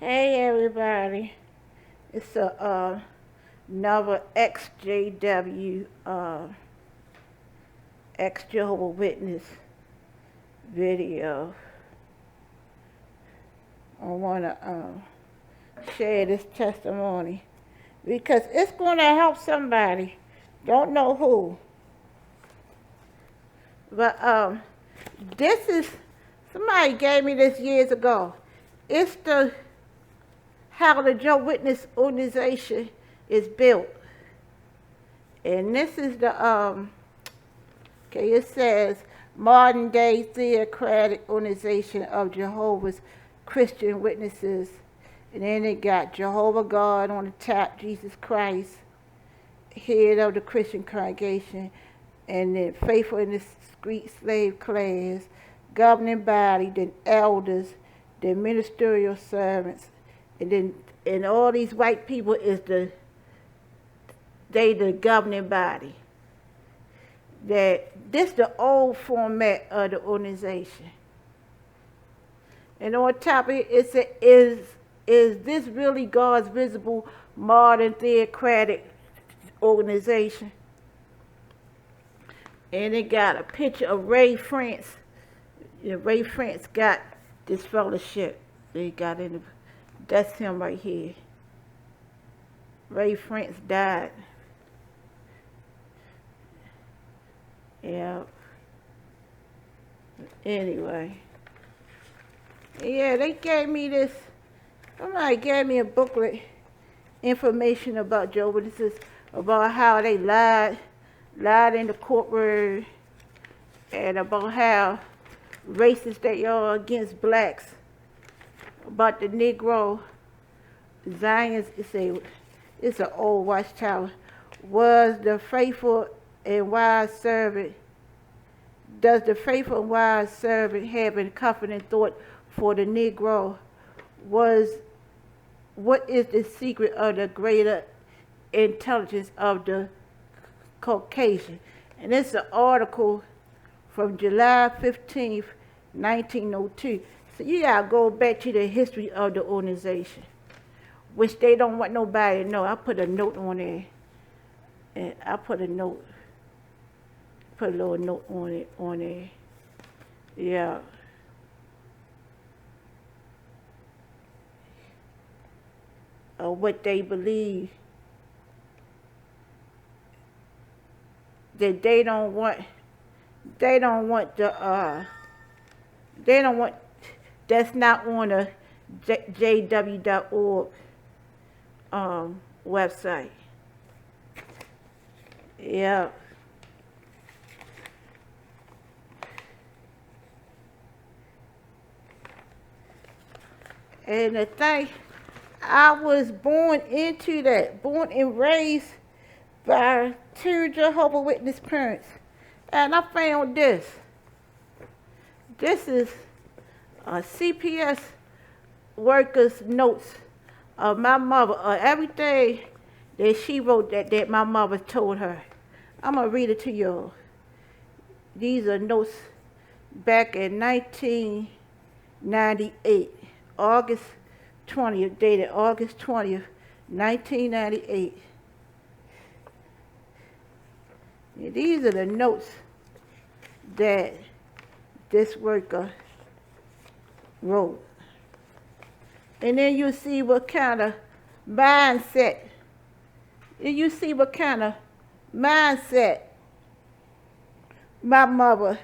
Hey everybody, it's another XJW ex Jehovah Witness video. I want to share this testimony because it's going to help somebody. Don't know who, but this is somebody gave me this years ago. It's the how the Jehovah Witness organization is built. And this is the, it says modern day theocratic organization of Jehovah's Christian Witnesses. And then it got Jehovah God on the top, Jesus Christ, head of the Christian congregation, and then faithful in the street slave class, governing body, then elders, then ministerial servants, and all these white people is the governing body. That this the old format of the organization. And on top of it, it says, is this really God's visible modern theocratic organization? And it got a picture of Ray France. Ray France got this fellowship. They got in the, that's him right here. Ray France died. Yeah. Anyway. Yeah, they gave me this. Somebody gave me a booklet, information about Jehovah's Witnesses, about how they lied in the courtroom, and about how racist they are against blacks, about the Negro. Zions, it's an old watchtower, was the faithful and wise servant. Does the faithful and wise servant have a comforting thought for the Negro? What is the secret of the greater intelligence of the Caucasian? And it's an article from July 15th, 1902. So you gotta go back to the history of the organization, which they don't want nobody to know. I put a note on there. And I put a little note on there. Yeah. Of what they believe. That they don't want that's not on the jw.org website. Yeah. And the thing, I was born into that, born and raised by two Jehovah Witness parents. And I found this. This is a CPS worker's notes of my mother, everything that she wrote that my mother told her. I'm going to read it to you. These are notes back in 1998, August 20th, dated August 20th, 1998. And these are the notes that this worker wrote. And then you see what kind of mindset, my mother,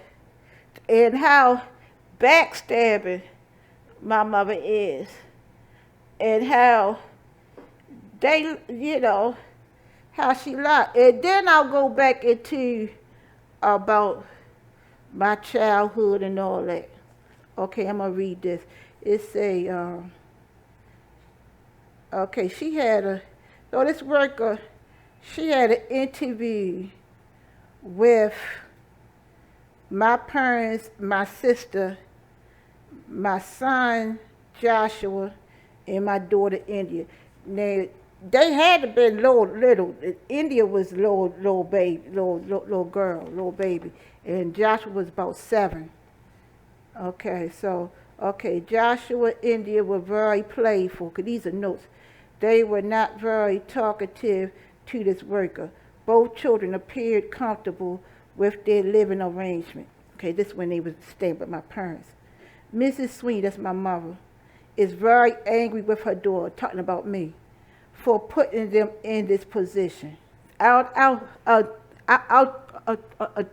and how backstabbing my mother is, and how they, how she lied. And then I'll go back into about my childhood and all that. Okay, I'm going to read this. It say, this worker, she had an interview with my parents, my sister, my son, Joshua, and my daughter, India. Now, they had to be little. India was little girl, little baby. And Joshua was about 7. Okay, so Okay, Joshua, India were very playful, because these are notes. They were not very talkative to this worker. Both children appeared comfortable with their living arrangement. Okay, this is when they were staying with my parents. Mrs. Sweeney, that's my mother, is very angry with her daughter, talking about me, for putting them in this position. I'll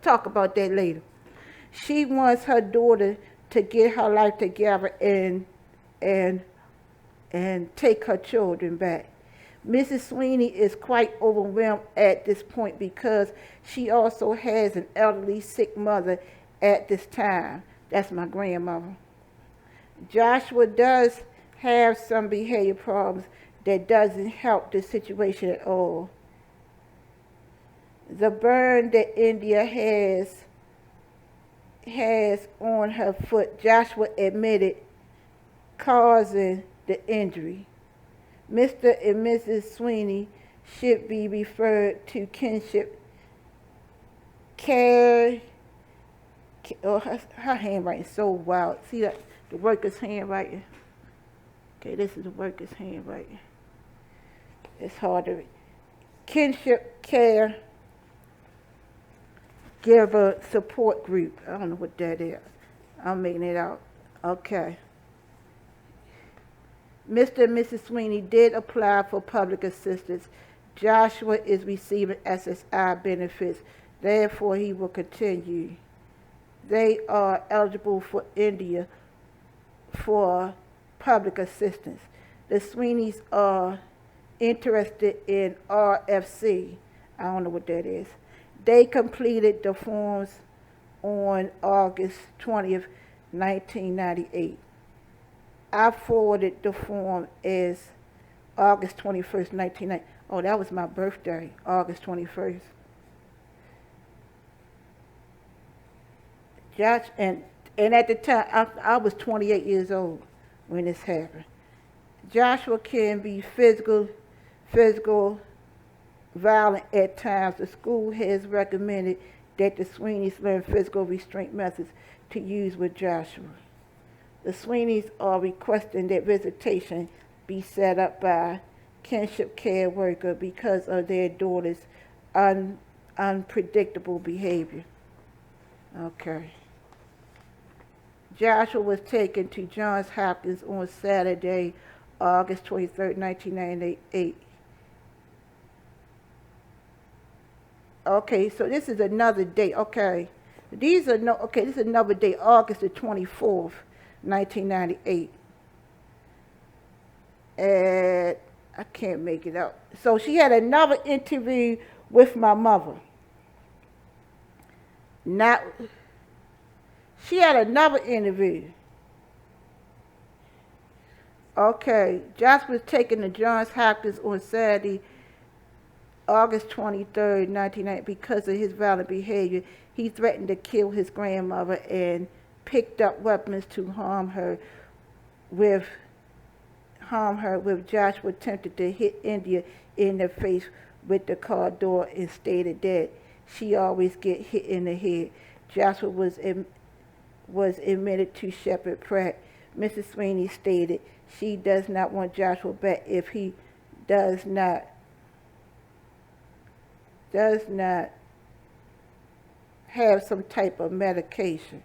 talk about that later. She wants her daughter to get her life together and take her children back. Mrs. Sweeney is quite overwhelmed at this point because she also has an elderly sick mother at this time. That's my grandmother. Joshua does have some behavior problems that doesn't help the situation at all. The burn that India has on her foot, Joshua admitted, causing the injury. Mr. and Mrs. Sweeney should be referred to kinship care. Oh, her handwriting is so wild. See that? The worker's handwriting. Okay, this is the worker's handwriting. It's hard to read. Kinship care giver support group. I don't know what that is. I'm making it out. Okay. Mr. and Mrs. Sweeney did apply for public assistance. Joshua is receiving SSI benefits. Therefore, he will continue. They are eligible for India for public assistance. The Sweeneys are interested in RFC. I don't know what that is. They completed the forms on August 20th, 1998. I forwarded the form as August 21st, 1990. Oh, that was my birthday, August 21st. Josh, and at the time, I was 28 years old when this happened. Joshua can be physical violent at times. The school has recommended that the Sweeneys learn physical restraint methods to use with Joshua. The Sweeneys are requesting that visitation be set up by kinship care worker because of their daughter's unpredictable behavior. Okay. Joshua was taken to Johns Hopkins on Saturday, August 23rd, 1998. Okay, so this is another date. Okay. This is another date, August the 24th. 1998. And I can't make it out. So she had another interview with my mother. She had another interview. Okay, Josh was taken to Johns Hopkins on Saturday, August 23rd, 1990, because of his violent behavior. He threatened to kill his grandmother and picked up weapons to harm her with Joshua attempted to hit India in the face with the car door and stated that she always get hit in the head. Joshua was admitted to Shepherd Pratt. Mrs. Sweeney stated she does not want Joshua back if he does not have some type of medication.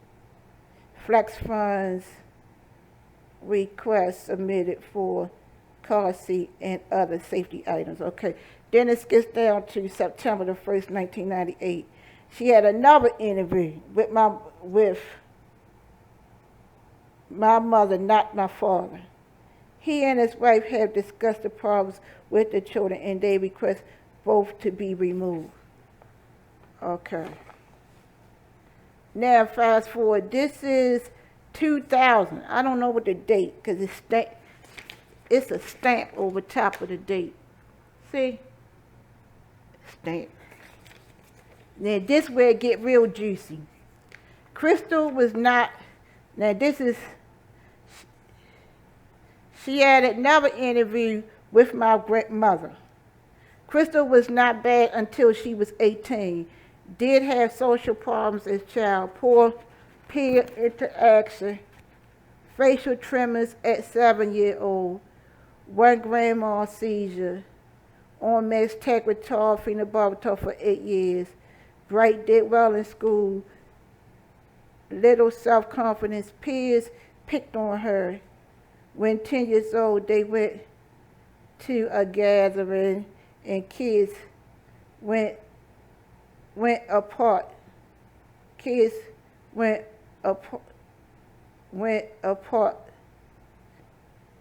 Flex funds requests submitted for car seat and other safety items. Okay, then it gets down to September the 1st, 1998. She had another interview with my mother, not my father. He and his wife have discussed the problems with the children and they request both to be removed. Okay. Now fast forward, this is 2000. I don't know what the date, because it's a stamp over top of the date. See? Stamp. Now this is where it get real juicy. Crystal was not, now this is, she had another interview with my grandmother. Crystal was not bad until she was 18. Did have social problems as a child, poor peer interaction, facial tremors at 7-year-old, one grand mal seizure, on meds Tegretol, phenobarbital for 8 years. Bright did well in school, little self-confidence, peers picked on her. When 10 years old, they went to a gathering and kids went apart. Kids went apart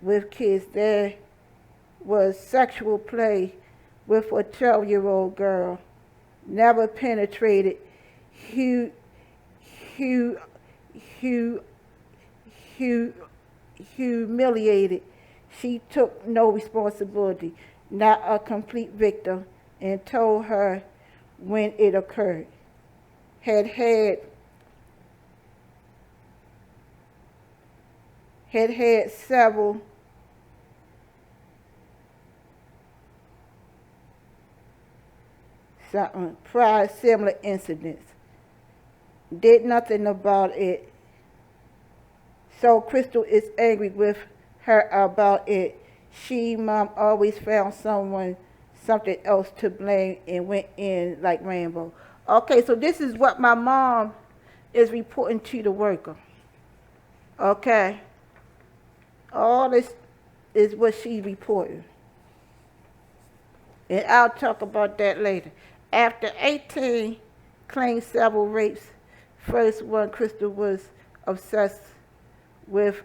with kids. There was sexual play with a 12-year-old girl. Never penetrated. Humiliated. She took no responsibility, not a complete victim, and told her when it occurred. Had several prior similar incidents. Did nothing about it. So Crystal is angry with her about it. Mom, always found something else to blame and went in like Rambo. Okay, so this is what my mom is reporting to the worker. Okay. All this is what she's reporting. And I'll talk about that later. After 18, claimed several rapes. First one, Crystal was obsessed with,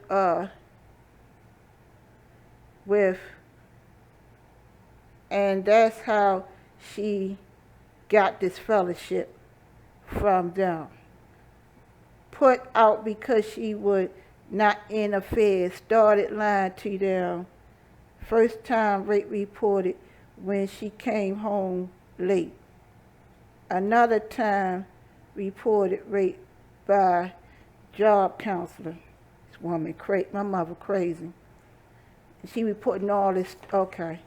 and that's how she got this fellowship from them. Put out because she would not interfere, started lying to them. First time rape reported when she came home late. Another time reported rape by job counselor. This woman crazy, my mother crazy. She reporting all this, okay.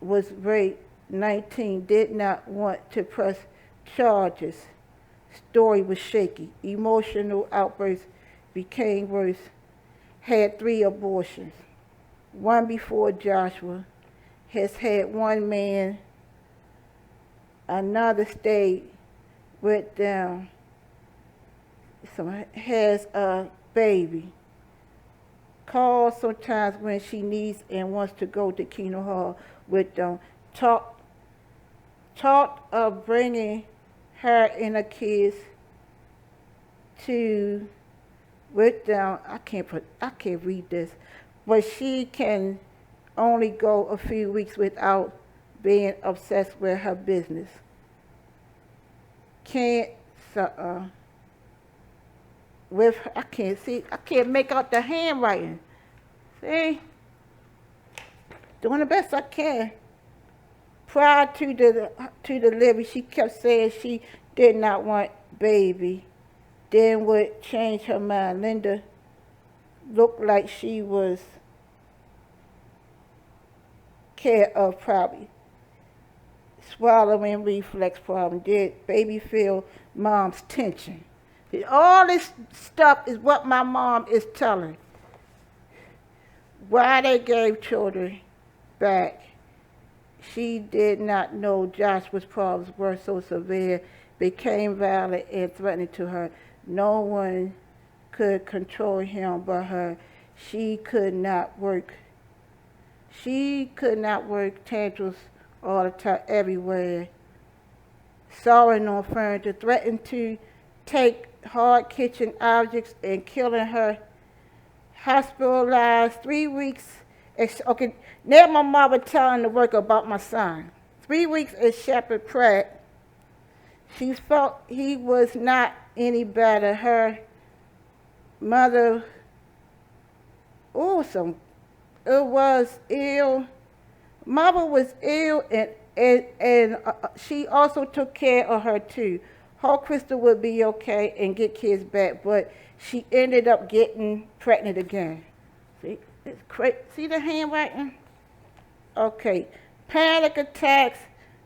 Was raped, 19, did not want to press charges. Story was shaky. Emotional outbursts became worse. Had 3 abortions. One before Joshua. Has had 1 man. Another stayed with them. Has a baby. Calls sometimes when she needs and wants to go to Keno Hall with them. Talked of bringing her and the kids to with them. I can't read this, but she can only go a few weeks without being obsessed with her business. I can't make out the handwriting. See? Doing the best I can. Prior to the delivery, she kept saying she did not want baby. Then would change her mind. Linda looked like she was care of probably. Swallowing reflex problem. Did baby feel mom's tension? All this stuff is what my mom is telling. Why they gave children back. She did not know Joshua's problems were so severe, became violent and threatening to her. No one could control him but her. She could not work tantrums all the time, everywhere. Sawing on furniture, threatened to take hard kitchen objects and killing her. Hospitalized 3 weeks. Okay, now my mother telling the worker about my son. 3 weeks at Shepherd Pratt. She felt he was not any better. Her mother, was ill. Mother was ill, and she also took care of her too. Hoped Crystal would be okay and get kids back, but she ended up getting pregnant again. See, it's crazy. See the handwriting? Okay. Panic attacks.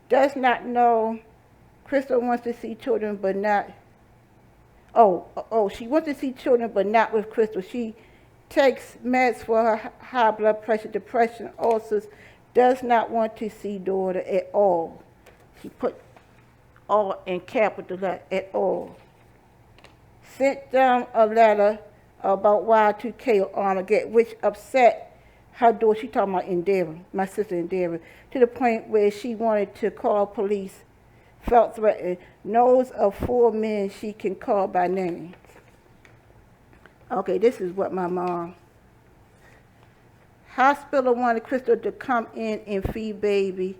Does not know. Crystal wants to see children, but not. She wants to see children, but not with Crystal. She takes meds for her high blood pressure, depression, ulcers, does not want to see daughter at all. She put all in capital letter, at all. Sent them a letter about Y2K or Armageddon, which upset her daughter. She talking about Endeavor, my sister Endeavor, to the point where she wanted to call police, felt threatened, knows of 4 men she can call by name. Okay, this is what my mom. Hospital wanted Crystal to come in and feed baby,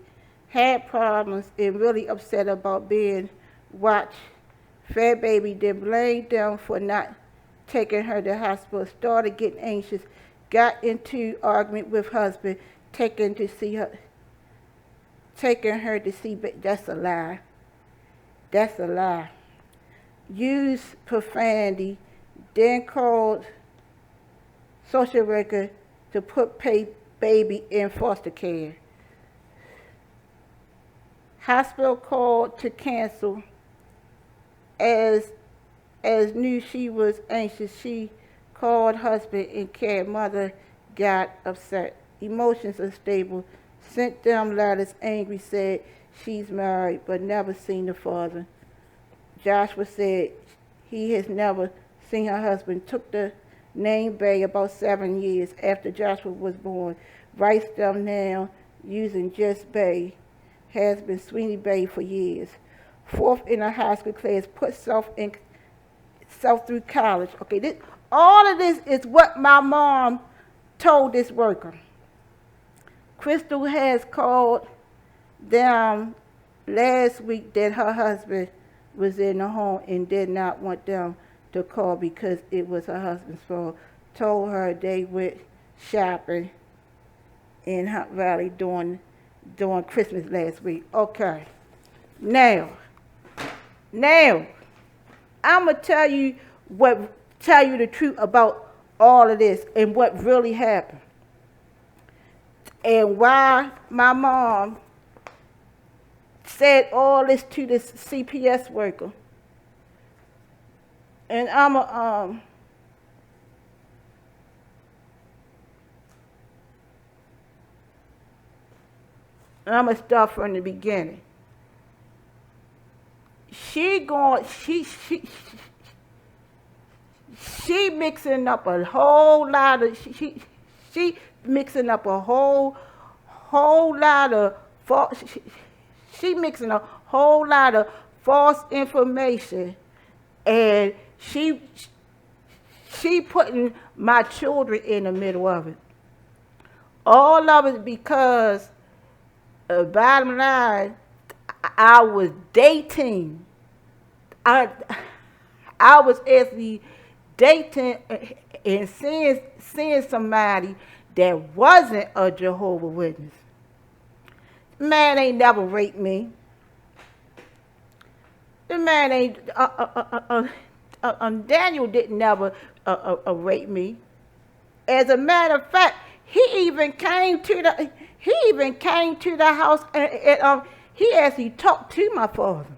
had problems and really upset about being watched, fed baby, then blamed them for not taking her to hospital, started getting anxious, got into argument with husband, taking her to see, that's a lie. That's a lie. Used profanity, then called social worker to put baby in foster care. Hospital called to cancel as knew she was anxious. She called husband and care. Mother got upset. Emotions unstable. Sent them letters angry, said she's married but never seen the father. Joshua said he has never seen her husband. Took the name Bay about 7 years after Joshua was born. Writes them now using just Bay. Has been Sweeney Bay for years. 4th in a high school class. Put self through college. Okay, all of this is what my mom told this worker. Crystal has called them last week that her husband was in the home and did not want them to call because it was her husband's fault. Told her they went shopping in Hunt Valley during Christmas last week. Okay. Now, I'm going to tell you the truth about all of this and what really happened. And why my mom said all this to this CPS worker. And I'm going to start from the beginning. She mixing up a whole lot of she mixing up a whole lot of false. She mixing a whole lot of false information, and she putting my children in the middle of it. All of it because, bottom line, I was dating. I was actually dating and seeing somebody that wasn't a Jehovah Witness. Man ain't never raped me. The man ain't. Daniel didn't never rape me. As a matter of fact, he even came to the house and he actually talked to my father.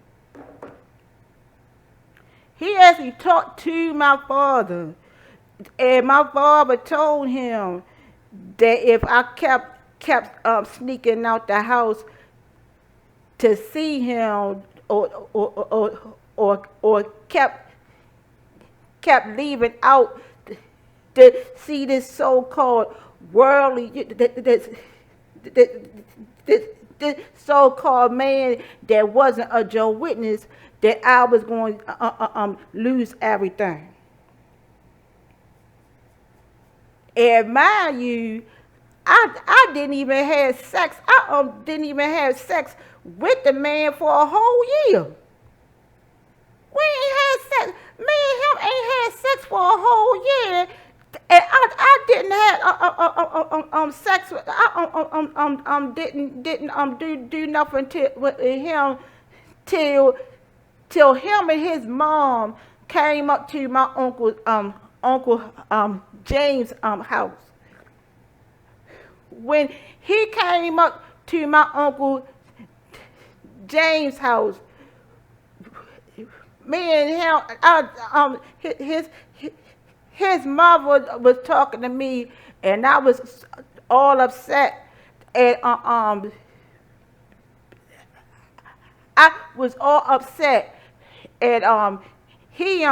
He actually talked to my father, and my father told him that if I kept sneaking out the house to see him, or kept leaving out to see this so-called worldly, this so-called man that wasn't a Jehovah's Witness, that I was going to lose everything. And mind you, I didn't even have sex. I didn't even have sex with the man for a whole year. We ain't had sex. Me and him ain't had sex for a whole year. And I didn't have sex with didn't do nothing with him till him and his mom came up to my uncle James' house. When he came up to my uncle James' house, me and him, his mother was talking to me, and I was all upset, and I was all upset, and he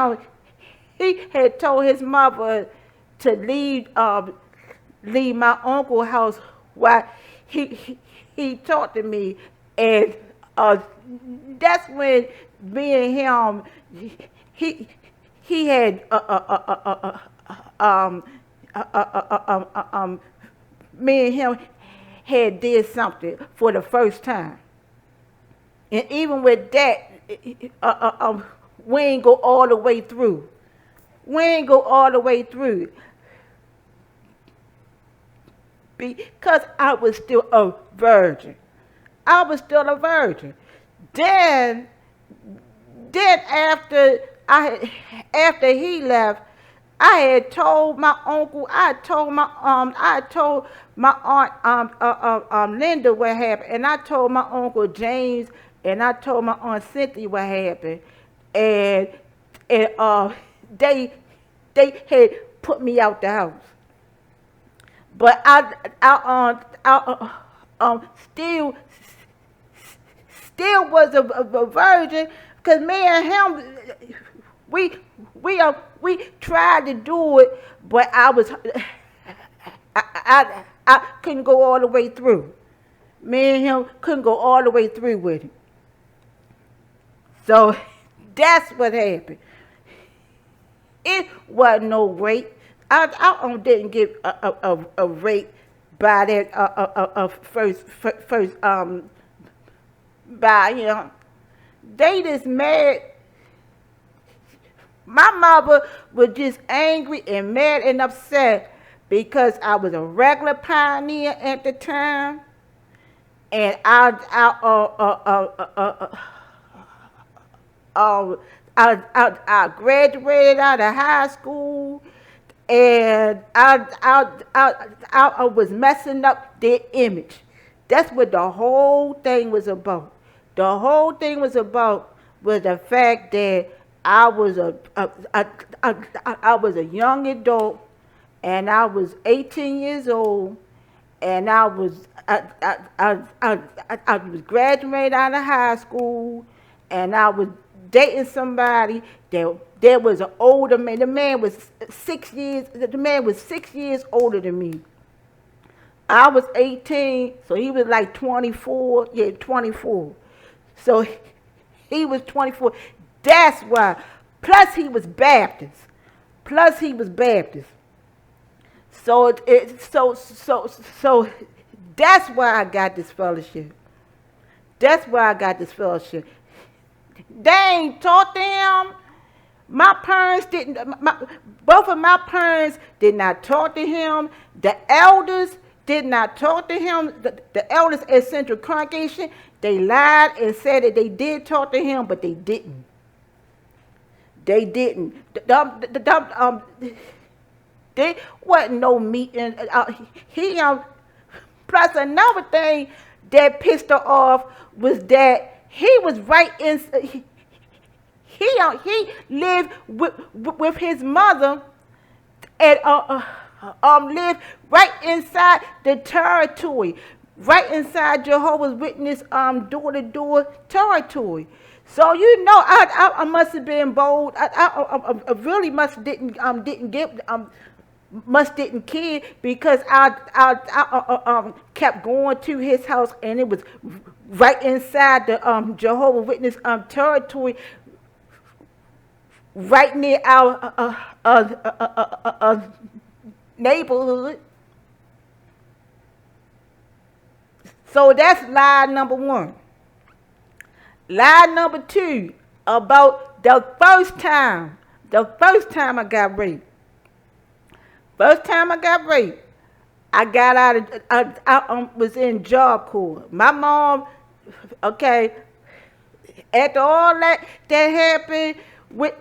had told his mother to leave my uncle's house while he talked to me, and that's when me and him he had me and him had did something for the first time, and even with that, we ain't go all the way through. We ain't go all the way through because I was still a virgin. I was still a virgin. Then after he left, I had told my uncle, I told my aunt Linda what happened, and I told my uncle James, and I told my aunt Cynthia what happened, and they had put me out the house. But I still was a virgin, because me and him, we tried to do it, but I couldn't go all the way through. Me and him couldn't go all the way through with it. So that's what happened. It wasn't no rape. I didn't get a rape by that first by him. They just mad. My mother was just angry and mad and upset because I was a regular pioneer at the time, and I graduated out of high school, and I was messing up their image. That's what the whole thing was about. The whole thing was about was the fact that I was a young adult, and I was 18 years old, and I was graduating out of high school, and I was dating somebody that was an older man. The man was 6 years older than me. I was 18, so he was like 24. Yeah, 24. So he was 24. That's why. Plus he was Baptist. So so that's why I got this fellowship. They ain't taught them. My parents didn't. Both of my parents did not talk to him. The elders did not talk to him. The elders at Central Congregation, they lied and said that they did talk to him, but they didn't. There wasn't no meeting. Plus another thing that pissed her off was that he was right in. He lived with his mother and lived right inside the territory, right inside Jehovah's Witness door-to-door territory. So you know, I must have been bold. I really didn't care, because I kept going to his house, and it was right inside the Jehovah's Witness territory, right near our neighborhood. So that's lie number one. Lie number two, about the first time I got raped. I got out of, I was in Job Corps. My mom, okay, after all that happened with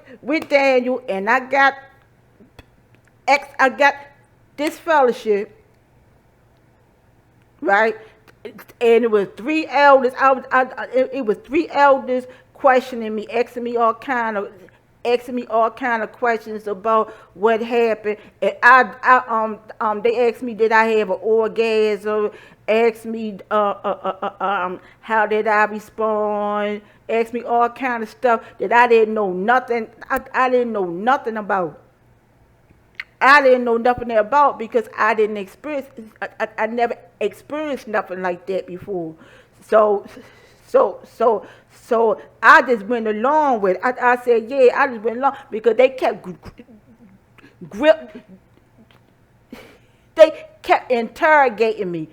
Daniel, and I got this fellowship, right? And it was three elders. It was three elders questioning me, asking me all kind of questions about what happened. And they asked me did I have an orgasm, asked me how did I respond, asked me all kind of stuff that I didn't know nothing. I didn't know nothing about. I didn't know nothing about because I didn't experience. I never experienced nothing like that before. So, so I just went along with it. I said, yeah, I just went along because they kept grip. They kept interrogating me,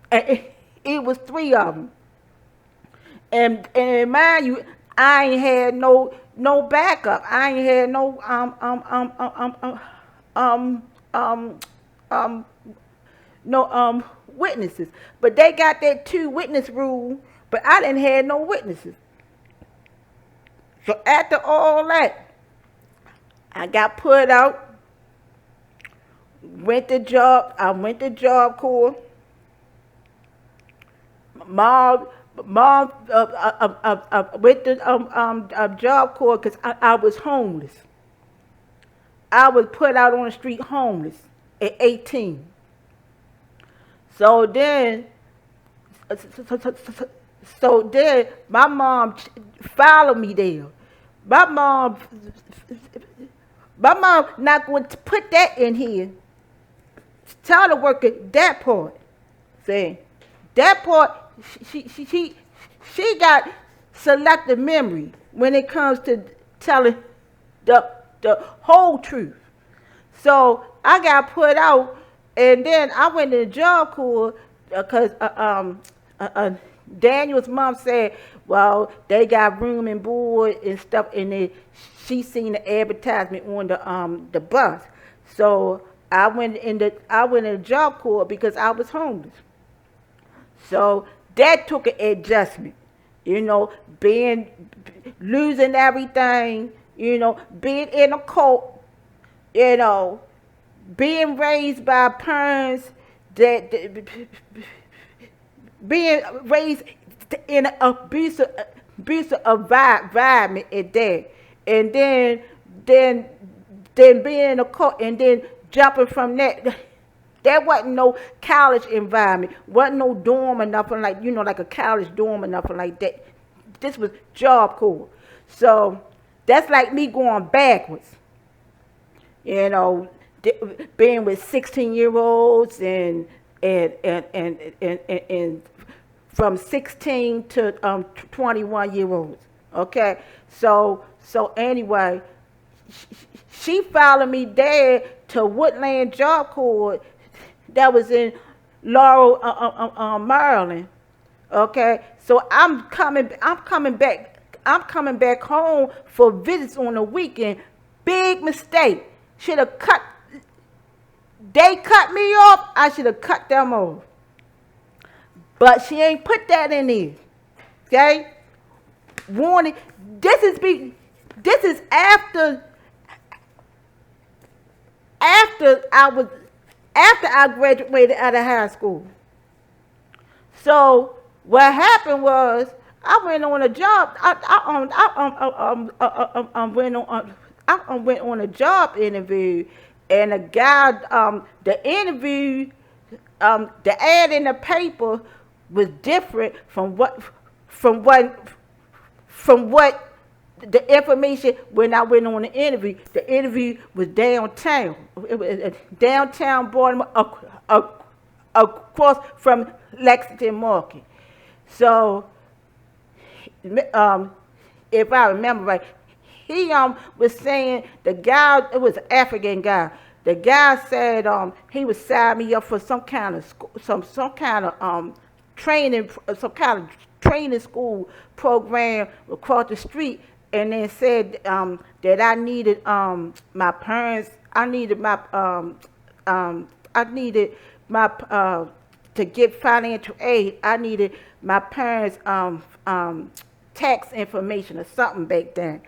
and it was three of them. And mind you, I ain't had no backup. I ain't had um um um no witnesses. But they got that 2 witness rule, but I didn't have no witnesses. So after all that, I got put out, I went to Job Corps. Mom went to Job Corps because I was homeless. I was put out on the street homeless at 18. So then my mom followed me there. My mom not going to put that in here. Tell the worker that part. See, that part, she got selective memory when it comes to telling the whole truth. So I got put out, and then I went to the Job Corps because Daniel's mom said, well, they got room and board and stuff, and she seen the advertisement on the bus. So I went in the Job Corps because I was homeless. So that took an adjustment, losing everything, being in a cult, being raised by parents being raised in an abusive environment at that, and then being in a cult, and then jumping from that. There wasn't no college environment, wasn't no dorm or nothing like, like a college dorm or nothing like that. This was Job Corps. So that's like me going backwards. Being with 16-year-olds and from 16 to 21-year-olds. Okay? So anyway, she followed me there to Woodland Job Corps that was in Laurel, Maryland. Okay, so I'm coming back home for visits on the weekend. Big mistake. They cut me off. I should have cut them off. But she ain't put that in there. Okay, warning. This is after I graduated out of high school. So what happened was I went on a job. I went on a job interview, and the guy, the interview, the ad in the paper was different from what the information when I went on the interview. The interview was downtown. It was downtown Baltimore, across from Lexington Market. So, if I remember right, he was saying the guy, it was an African guy. The guy said he would sign me up for some kind of training school program across the street, and then said that I needed my parents. I needed my to get financial aid. I needed my parents' tax information or something back then.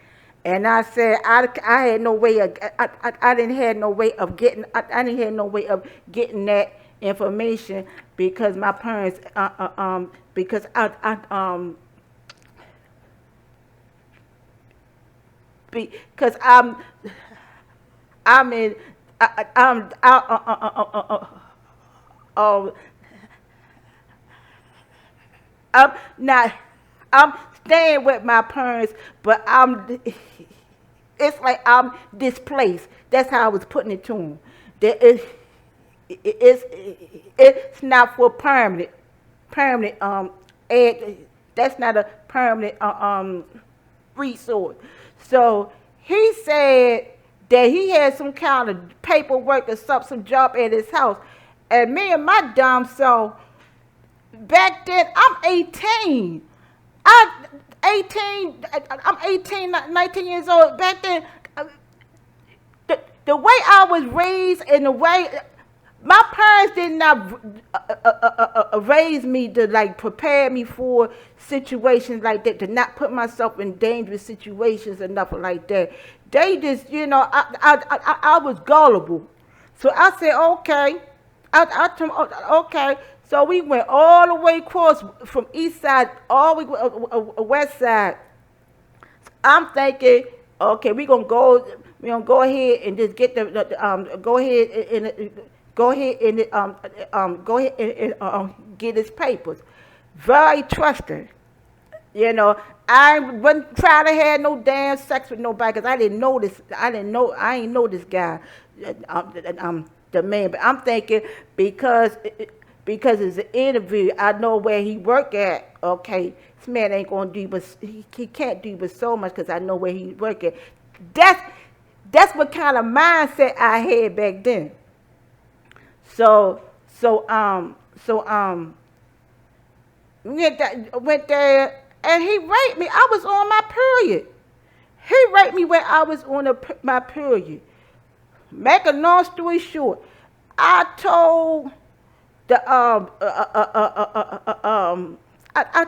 And I said I had no way of I didn't have no way of getting that information because my parents because because I'm in, uh, I'm not, I'm staying with my parents, but it's like I'm displaced. That's how I was putting it to them. That it's, it's not for permanent, that's not a permanent, resource. So he said that he had some kind of paperwork or some job at his house. And me and my dumb self, back then, I'm 18. I 18, I'm 18, 19 years old. Back then, the way I was raised and the way my parents did not raise me to like prepare me for situations like that, to not put myself in dangerous situations or nothing like that. They just, I was gullible. So I said, okay. I told him, okay. So we went all the way across from east side all the way west side. I'm thinking, okay, we're gonna go ahead and just get go ahead and get his papers. Very trusting. I wasn't trying to have no damn sex with nobody because I didn't know this. I ain't know this guy, the man. But I'm thinking because it's an interview, I know where he work at. Okay, this man ain't gonna do, but he can't do but so much because I know where he work at. That's what kind of mindset I had back then. So went there and he raped me. I was on my period. He raped me when I was on my period. Make a long story short, I told I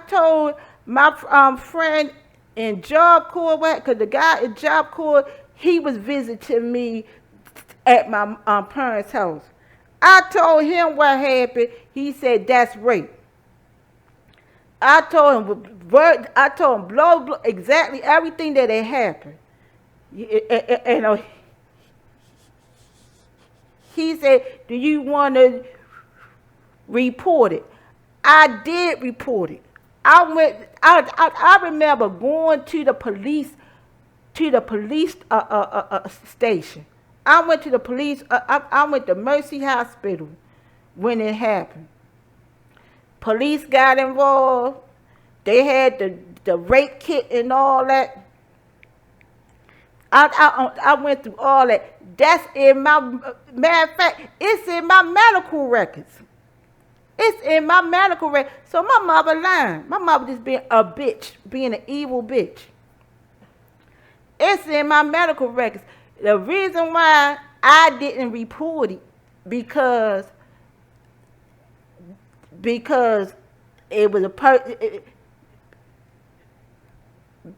told my friend in Job Corps, because the guy in Job Corps, he was visiting me at my parents' house. I told him what happened. He said, that's rape. I told him blow exactly everything that had happened. He said, do you want to report it? I did report it. I remember going to the police station. I went to the police. I went to Mercy Hospital when it happened. Police got involved. They had the rape kit and all that. I went through all that. That's in my, matter of fact, it's in my medical records. It's in my medical records. So my mother lying. My mother just being a bitch, being an evil bitch. It's in my medical records. The reason why I didn't report it because it was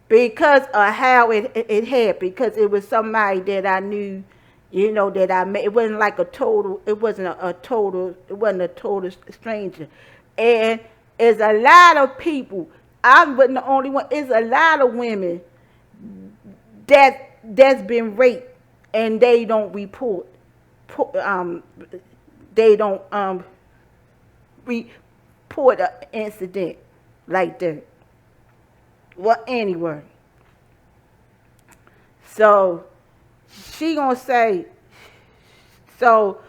because of how it happened, because it was somebody that I knew, that I met. It wasn't like it wasn't a total stranger. And there's a lot of people, I wasn't the only one, there's a lot of women that's been raped and they don't report. They don't report an incident like that. Well, anyway, so she gonna say, so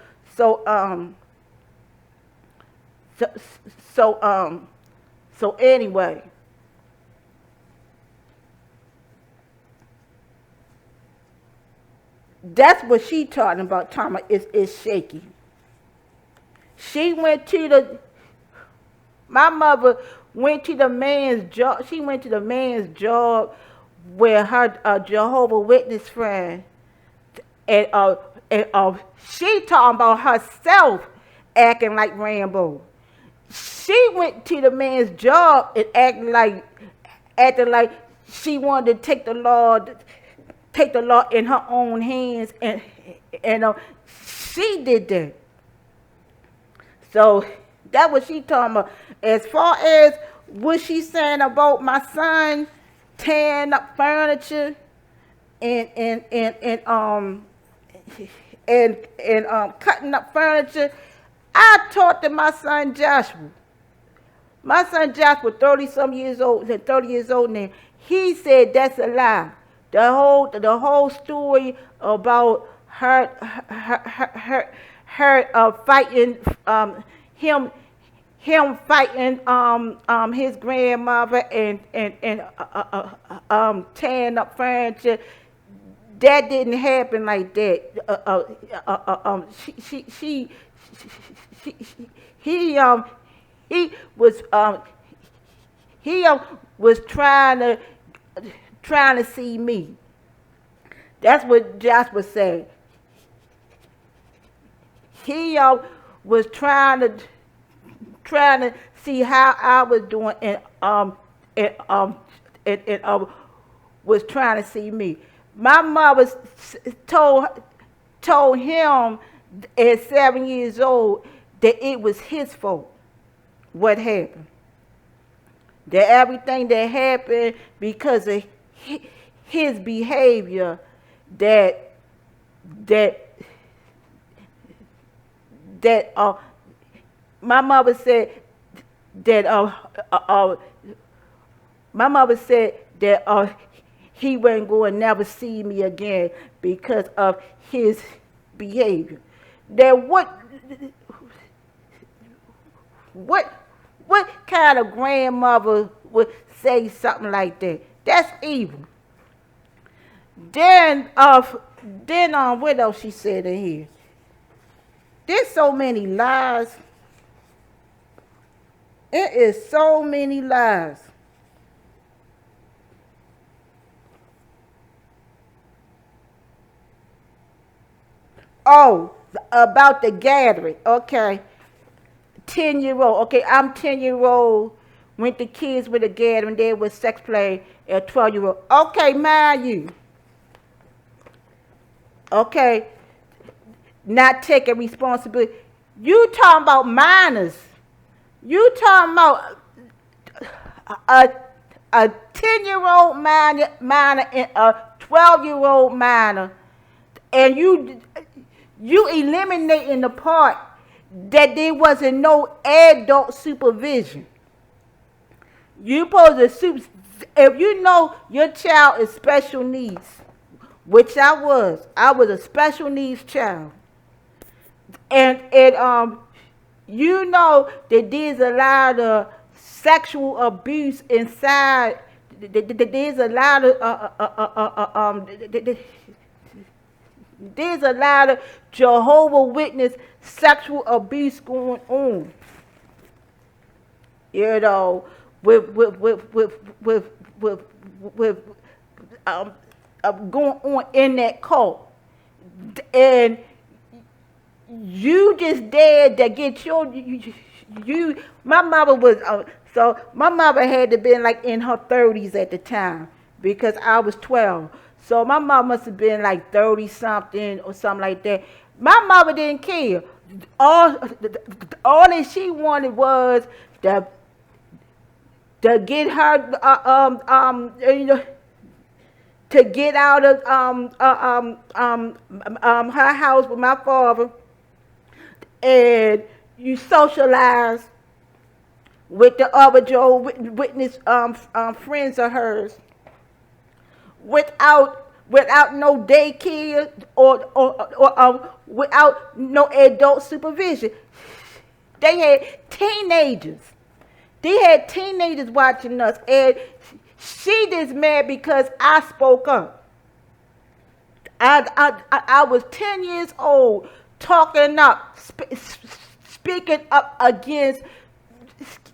anyway, that's what she talking about. Is shaky. She went to my mother went to the man's job. She went to the man's job where her Jehovah Witness friend, and she talking about herself acting like Rambo. She went to the man's job and acting like she wanted to take the law in her own hands, and she did that. So that's what she talking about. As far as what she's saying about my son tearing up furniture and cutting up furniture. I talked to my son Joshua. My son Joshua, 30-some years old, 30 years old now. He said that's a lie. The whole story about her fighting him fighting his grandmother and tearing up furniture. That didn't happen like that. He was trying to see me. That's what Josh was saying. He was trying to see how I was doing, and was trying to see me. My mother told him at 7 years old that it was his fault what happened. That everything that happened because of his behavior, that my mother said that he wasn't going to never see me again because of his behavior. That what kind of grandmother would say something like that? That's evil. Then what else she said in here? There's so many lies. It is so many lies. Oh, about the gathering. Okay. 10-year-old. Okay, I'm 10-year-old. Went to kids with a gathering. There was sex play at 12-year-old. Okay, mind you. Okay. Not taking responsibility. You talking about minors. You talking about a 10-year-old minor and a 12-year-old minor. And you eliminating the part that there wasn't no adult supervision. You supposed to, if you know your child is special needs, which I was a special needs child, and you know that there's a lot of sexual abuse inside. There's a lot of there's a lot of Jehovah Witness sexual abuse going on. You know, with going on in that cult, and you just dared to get you. My mother was so my mother had to been like in her 30s at the time because I was 12. So my mom must have been like 30 something or something like that. My mother didn't care. All that she wanted was to get her to get out of her house with my father, and you socialize with the other Jehovah's Witness friends of hers, without no daycare or without no adult supervision. They had teenagers. They had teenagers watching us, and she just mad because I spoke up. I was 10 years old, talking up, speaking up against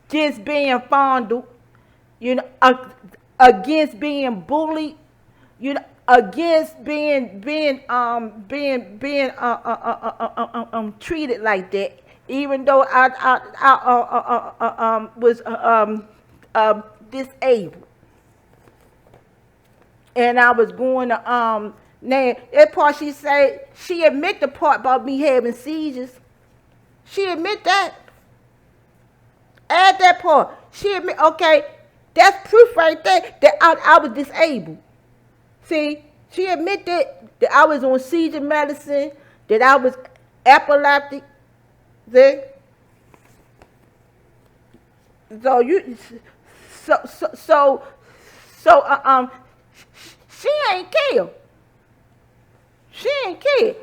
just being fondled, you know, against being bullied, you know, against being treated like that. Even though I was disabled, and I was going to now that part she said she admit the part about me having seizures. She admit that. Add that part. She admit, okay, that's proof right there that I was disabled. See, She admitted that I was on seizure medicine, that I was epileptic. See? So you, so so so so she ain't killed. She ain't killed.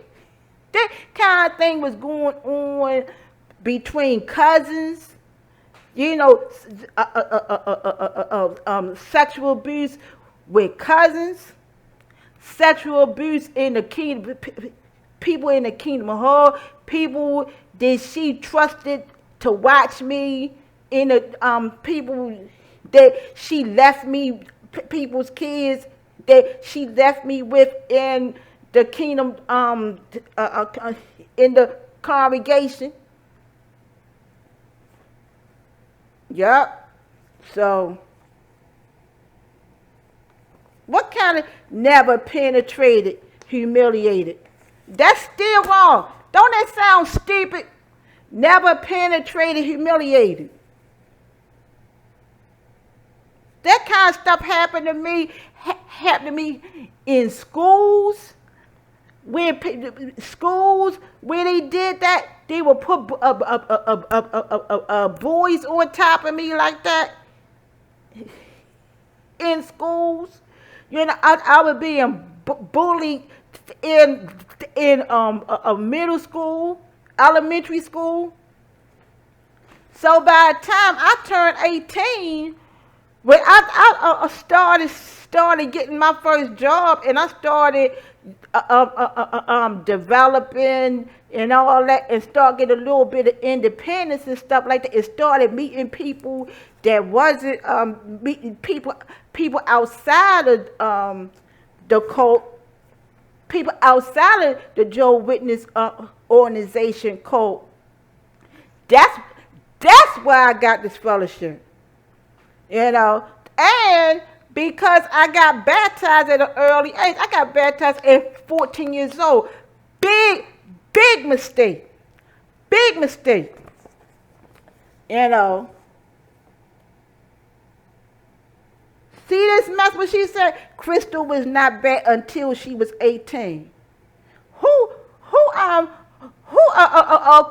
That kind of thing was going on between cousins. You know, sexual abuse with cousins, sexual abuse in the kingdom, people in the kingdom of her, people that she trusted to watch me, in the people that she left me, people's kids that she left me with in the kingdom, in the congregation. Yup. So, what kind of never penetrated, humiliated? That's still wrong. Don't that sound stupid? Never penetrated, humiliated. That kind of stuff happened to me. Happened to me in schools. Where schools where they did that, they would put boys on top of me like that. In schools, you know, I was being bullied in a middle school, elementary school. So by the time I turned 18, when I started getting my first job, and I started developing and all that, and start getting a little bit of independence and stuff like that, and started meeting people that wasn't meeting people outside of the cult, people outside of the Joe Witness organization cult. That's where I got this fellowship. You know, and because I got baptized at an early age, I got baptized at 14 years old. Big mistake. Big mistake. You know. See this mess when she said Crystal was not back until she was 18. Who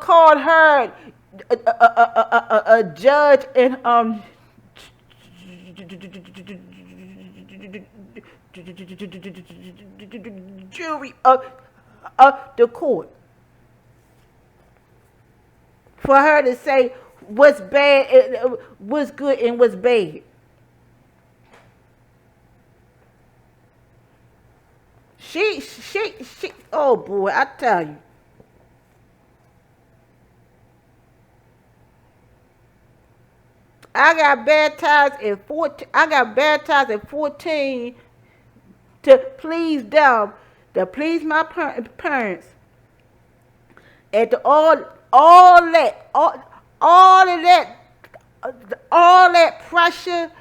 called her a judge and jury of the court for her to say what's bad, what's good, and what's bad? She, oh boy, I tell you. I got baptized at 14 to please them, to please my parents. And all that pressure,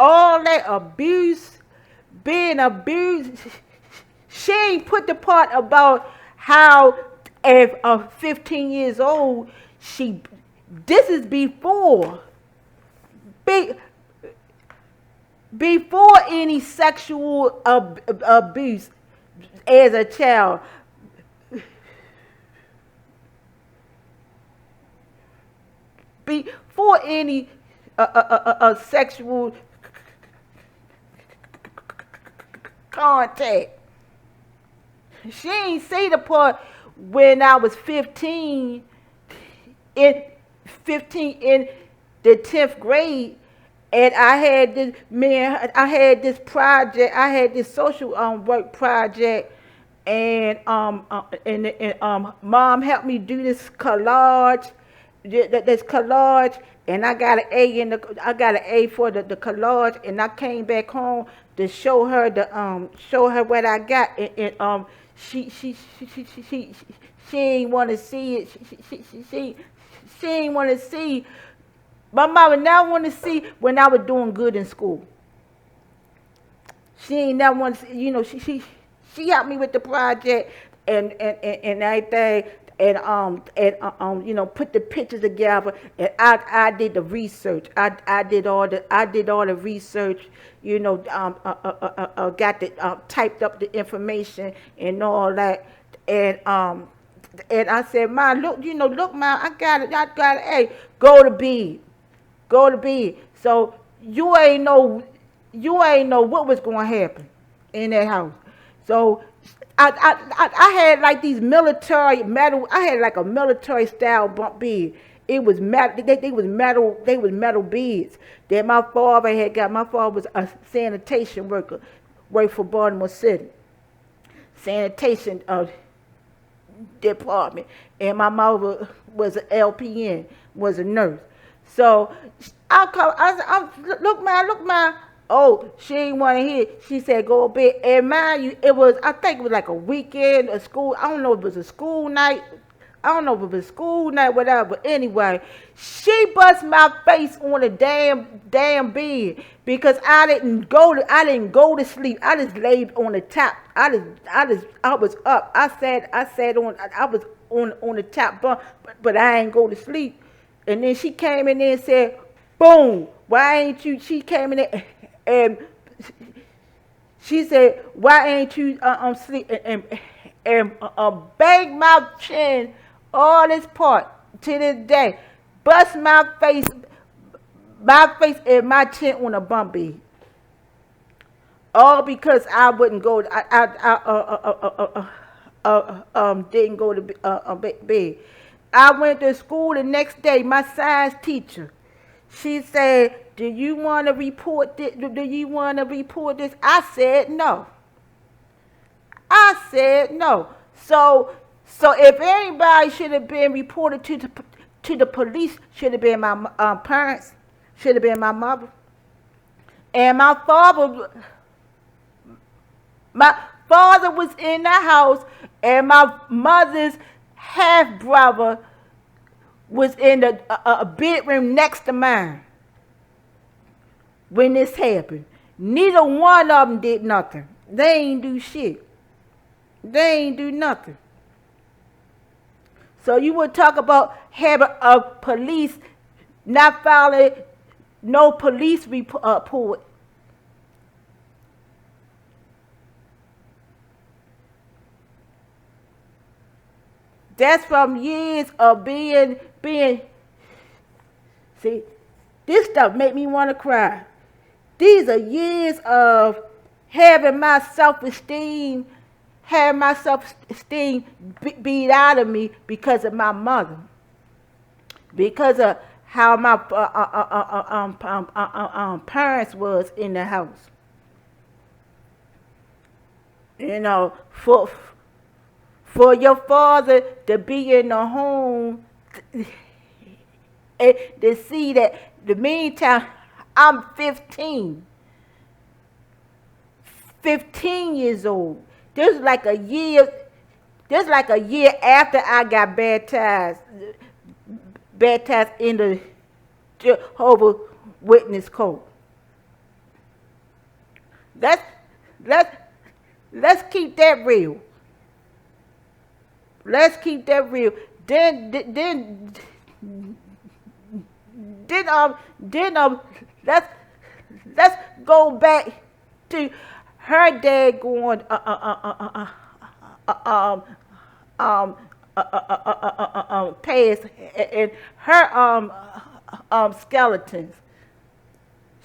all that abuse, being abused. She ain't put the part about how at 15 years old, this is before any sexual abuse as a child. Before any sexual contact. She ain't say the part when I was 15 in the 10th grade, and I had this project, I had this social work project, and mom helped me do this collage, and I got an A for the collage, and I came back home to show her what I got, and she ain't want to see it. She ain't want to see. My mama now want to see when I was doing good in school. She ain't never want to see, she helped me with the project and everything, put the pictures together, and I did the research. I did all the research. Got the typed up the information and all that, and I said, Ma, look, Ma, I got it. Hey, go to bed, go to bed. So you ain't know what was going to happen in that house. So I had like these military metal. I had like a military style bunk bed. It was metal. They was metal. They was metal beds that my father had got. My father was a sanitation worker, worked for Baltimore City sanitation department, and my mother was an LPN, was a nurse. So look, Ma. Oh, she ain't want to hear. She said, go to bed. And mind you, I think it was like a weekend, a school. I don't know if it was a school night. Whatever. But anyway, she bust my face on the damn bed because I didn't go to sleep. I just laid on the top. I was up. I was on the top bunk, but I ain't go to sleep. And then she came in there and said, boom, why ain't you? She came in there and she said, why ain't you sleep? And bang my chin all this part to this day. Bust my face and my chin on a bump bed. All because I wouldn't go. Didn't go to bed. I went to school the next day. My science teacher, she said, "Do you want to report this? Do you want to report this?" I said no. So if anybody should have been reported to the police, should have been my parents, should have been my mother, and my father. My father was in the house, and my mother's half brother was in the bedroom next to mine when this happened. Neither one of them did nothing. They ain't do shit. They ain't do nothing. So you would talk about having a police not filing no police report. That's from years of being. See, this stuff make me want to cry. These are years of having my self-esteem beat out of me because of my mother, because of how my parents was in the house. For your father to be in the home and to see that the meantime I'm 15 years old. This is like a year after I got baptized in the Jehovah Witness code. Let's keep that real. Let's keep that real. Then let's go back to her dad going past and her skeletons.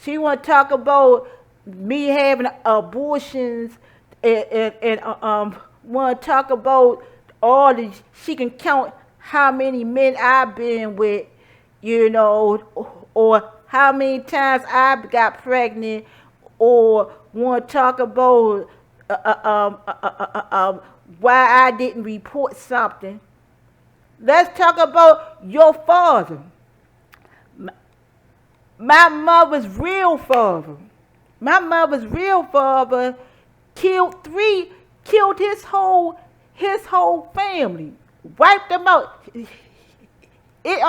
She want to talk about me having abortions and want to talk about all the, she can count how many men I've been with, or how many times I got pregnant, or want to talk about why I didn't report something. Let's talk about your father. My mother's real father. My mother's real father killed his whole family, wiped them out. He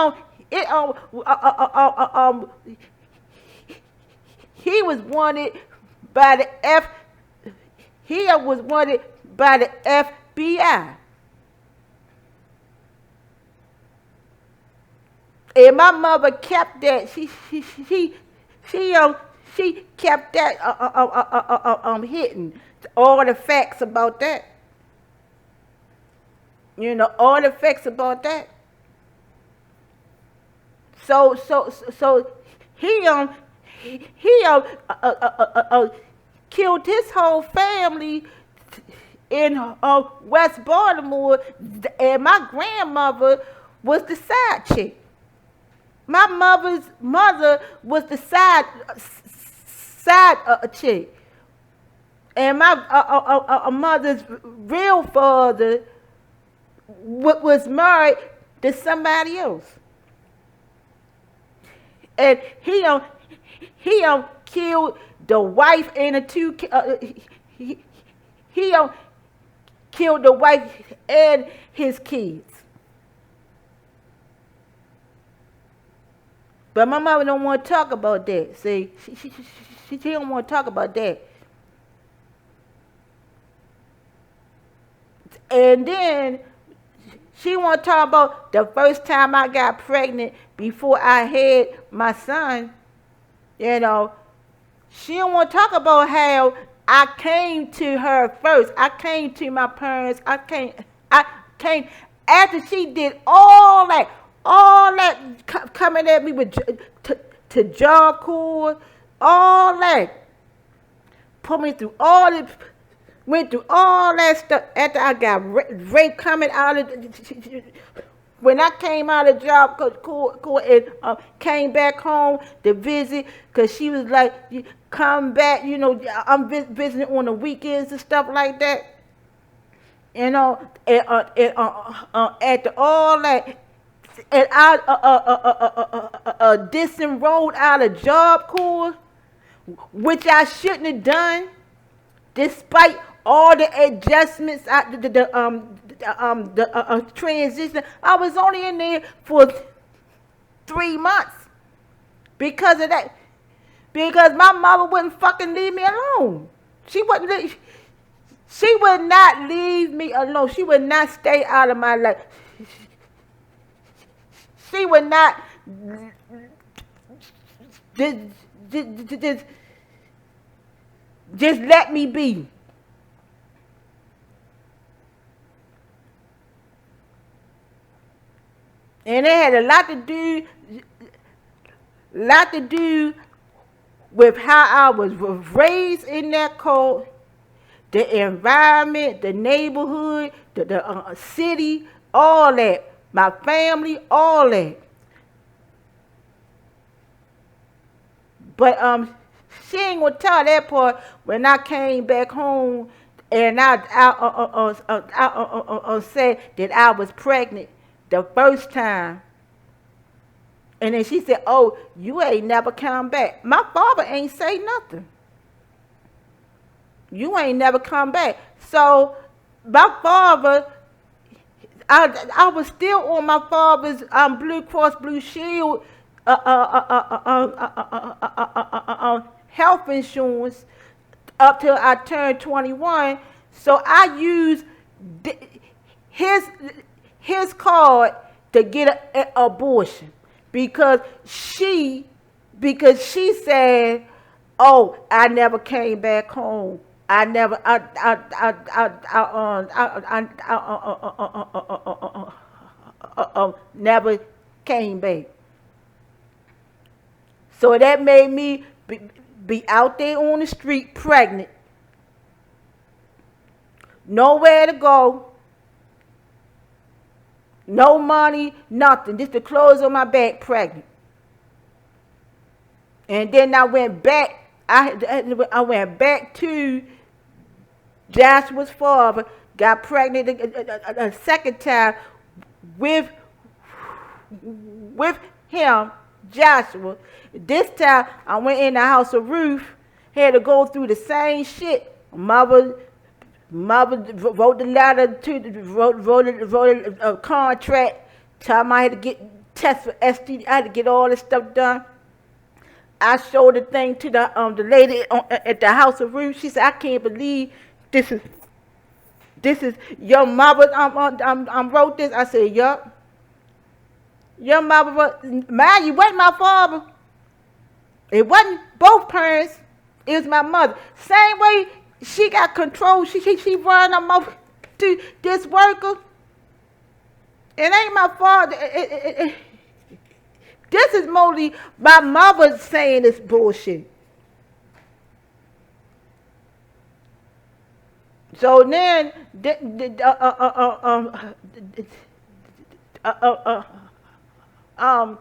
was wanted by the FBI. And my mother kept that. She she kept that hidden. All the facts about that. You know, all the facts about that. So he killed his whole family in West Baltimore, and my grandmother was the side chick. My mother's mother was the side chick, and my mother's real father was married to somebody else, and he killed the wife and the two. He killed the wife and his kids. But my mother don't want to talk about that. See, she don't want to talk about that. And then she want to talk about the first time I got pregnant before I had my son. You know, she don't want to talk about how I came to her first. I came to my parents. I came after she did all that coming at me with to job corps, all that. Put me through all the, went through all that stuff after I got raped coming out of when I came out of job corps and came back home to visit, because she was like, come back, you know, I'm visiting on the weekends and stuff like that. You know, and after all that, and I disenrolled out of job corps, which I shouldn't have done, despite all the adjustments, the transition. I was only in there for 3 months because of that. Because my mother wouldn't fucking leave me alone. She would not leave me alone. She would not stay out of my life. She would not just let me be. And it had a lot to do with how I was raised in that cult, the environment, the neighborhood, the city, all that. My family, all that. But she ain't gonna tell that part when I came back home and I said that I was pregnant the first time. And then she said, oh, you ain't never come back. My father ain't say nothing. You ain't never come back. So my father, I was still on my father's Blue Cross Blue Shield health insurance up till I turned 21. So I used his card to get an abortion because she said, oh, I never came back home. I never never came back. So that made me be out there on the street pregnant. Nowhere to go. No money, nothing. Just the clothes on my back, pregnant. And then I went back. I went back to Joshua's father, got pregnant a second time with him, Joshua. This time I went in the house of Ruth, had to go through the same shit. Mother wrote the letter wrote a contract, telling me I had to get tests for STD. I had to get all this stuff done. I showed the thing to the lady at the house of Ruth. She said, I can't believe this is your mother wrote this. I said, yup. Your mother was, mind you, wasn't my father. It wasn't both parents. It was my mother. Same way she got control. She run her mouth to this worker. It ain't my father. This is mostly my mother saying this bullshit. So then, uh, uh, uh, um,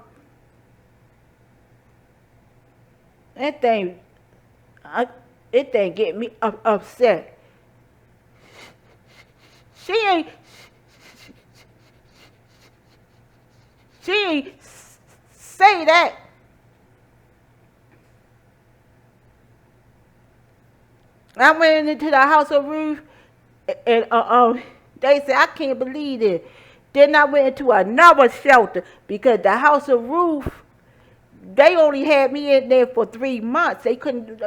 that thing, it thing get me upset. She ain't, she ain't say that. I went into the house of Ruth, and they said, I can't believe it. Then I went into another shelter because the house of Ruth, they only had me in there for 3 months. They couldn't,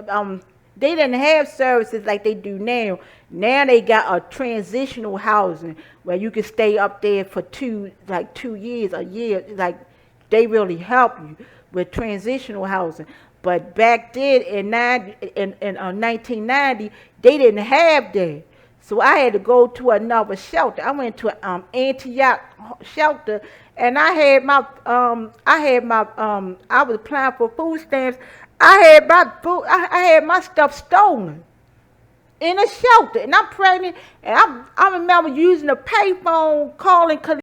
they didn't have services like they do now. Now they got a transitional housing where you can stay up there for 2 years, a year. Like they really help you with transitional housing. But back then in 1990, they didn't have that. So I had to go to another shelter. I went to Antioch shelter, and I was applying for food stamps. I had my stuff stolen in a shelter, and I'm pregnant, and I remember using a payphone calling